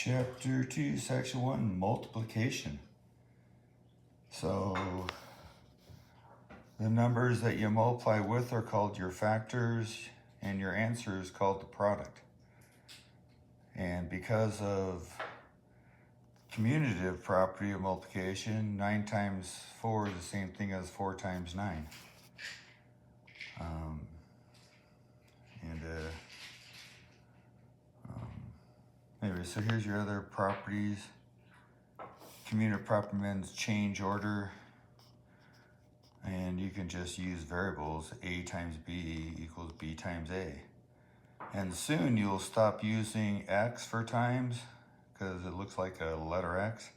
Chapter 2, Section 1, multiplication. So the numbers that you multiply with are called your factors, and your answer is called the product. And because of commutative property of multiplication, 9 times 4 is the same thing as 4 times 9. Anyway, so here's your other properties. Commutative property means change order. And you can just use variables. A times B equals B times A. And soon you'll stop using X for times because it looks like a letter X.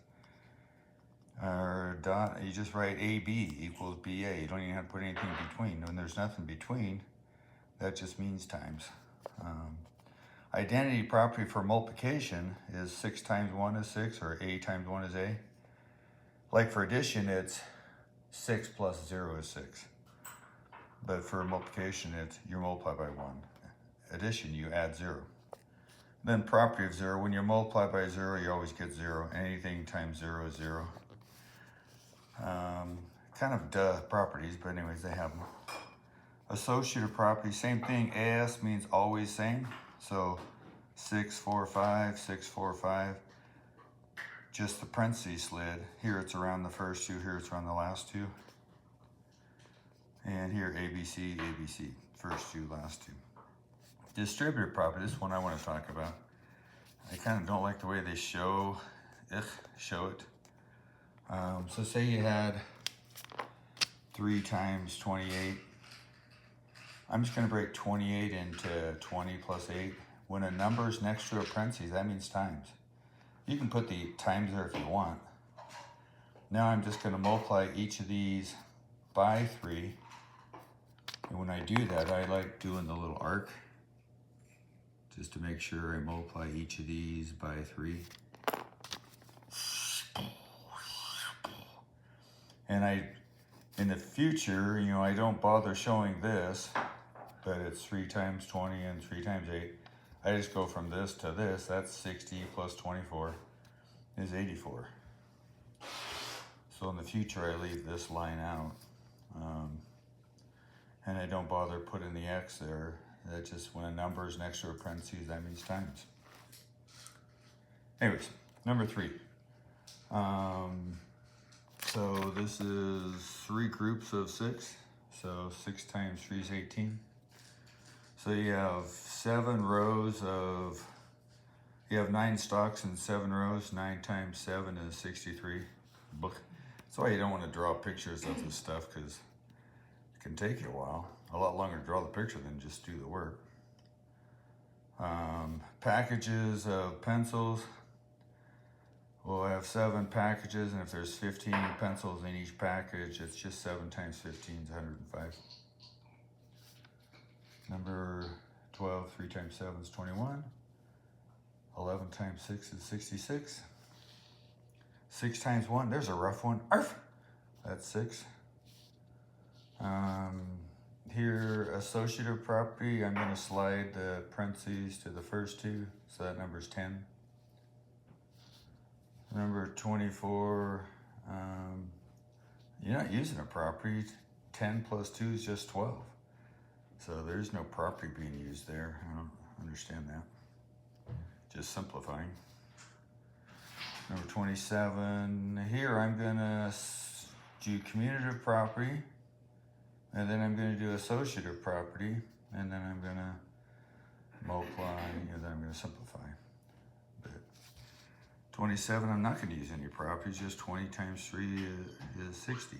Or dot, you just write AB equals BA. You don't even have to put anything in between. When there's nothing between, that just means times. Identity property for multiplication is 6 times 1 is 6, or A times 1 is A. Like for addition, it's 6 plus 0 is 6. But for multiplication, it's you multiply by 1. Addition, you add 0. Then property of 0, when you multiply by 0, you always get 0. Anything times 0 is 0. Kind of duh properties, but anyways, they have them. Associative property, same thing. AS means always same. So 6, 4, 5, 6, 4, 5. Just the parentheses slid. Here it's around the first two, here it's around the last two. And here ABC, ABC, first two, last two. Distributive property, this one I want to talk about. I kind of don't like the way they show it. So say you had 3 times 28. I'm just going to break 28 into 20 plus 8. When a number is next to a parentheses, that means times. You can put the times there if you want. Now I'm just going to multiply each of these by 3. And when I do that, I like doing the little arc just to make sure I multiply each of these by 3. And in the future, I don't bother showing this, but it's 3 times 20 and 3 times 8. I just go from this to this. That's 60 plus 24 is 84. So in the future, I leave this line out. And I don't bother putting the X there. That's just when a number is next to a parentheses, that means times. Anyways, number 3. So this is 3 groups of 6. So 6 times 3 is 18. So you have 7 rows of, you have 9 stalks and 7 rows. 9 times 7 is 63. Book. That's why you don't want to draw pictures of this stuff, because it can take you a while. A lot longer to draw the picture than just do the work. Packages of pencils. We'll have 7 packages, and if there's 15 pencils in each package, it's just 7 times 15 is 105. Number 12, 3 times 7 is 21. 11 times 6 is 66. 6 times 1, there's a rough one. Arf! That's 6. Here, associative property, I'm going to slide the parentheses to the first two, so that number's 10. Number 24, you're not using a property. 10 plus 2 is just 12. So there's no property being used there. I don't understand that. Just simplifying. Number 27, here I'm gonna do commutative property, and then I'm gonna do associative property, and then I'm gonna multiply, and then I'm gonna simplify. But 27, I'm not gonna use any properties, just 20 times 3 is 60.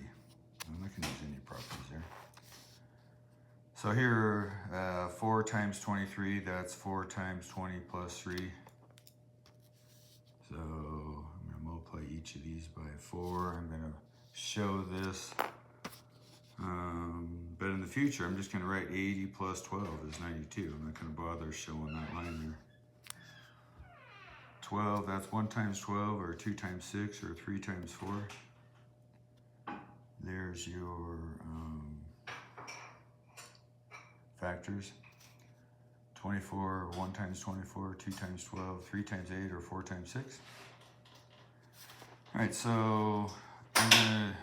I'm not gonna use any properties there. So here, 4 times 23, that's 4 times 20 plus 3. So I'm going to multiply each of these by 4. I'm going to show this. But in the future, I'm just going to write 80 plus 12 is 92. I'm not going to bother showing that line there. 12, that's 1 times 12, or 2 times 6, or 3 times 4. There's your factors. 24, 1 times 24, 2 times 12, 3 times 8, or 4 times 6. All right, so I'm gonna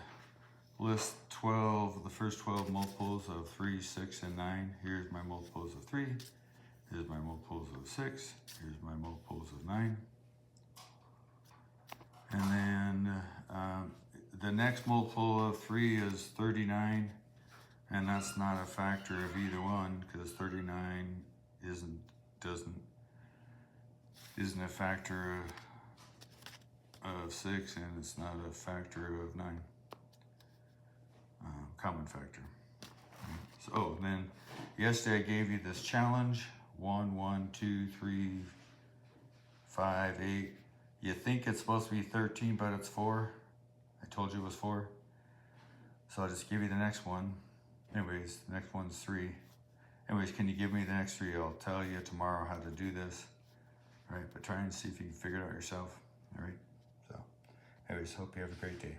list the first 12 multiples of 3, 6, and 9. Here's my multiples of 3. Here's my multiples of 6. Here's my multiples of 9. And then the next multiple of 3 is 39. And that's not a factor of either one, because 39 isn't a factor of 6, and it's not a factor of 9. Common factor. So then yesterday I gave you this challenge: 1, 1, 2, 3, 5, 8. You think it's supposed to be 13, but it's 4. I told you it was 4. So I'll just give you the next one. Anyways, the next one's 3. Anyways, can you give me the next 3? I'll tell you tomorrow how to do this. All right, but try and see if you can figure it out yourself. All right, so anyways, hope you have a great day.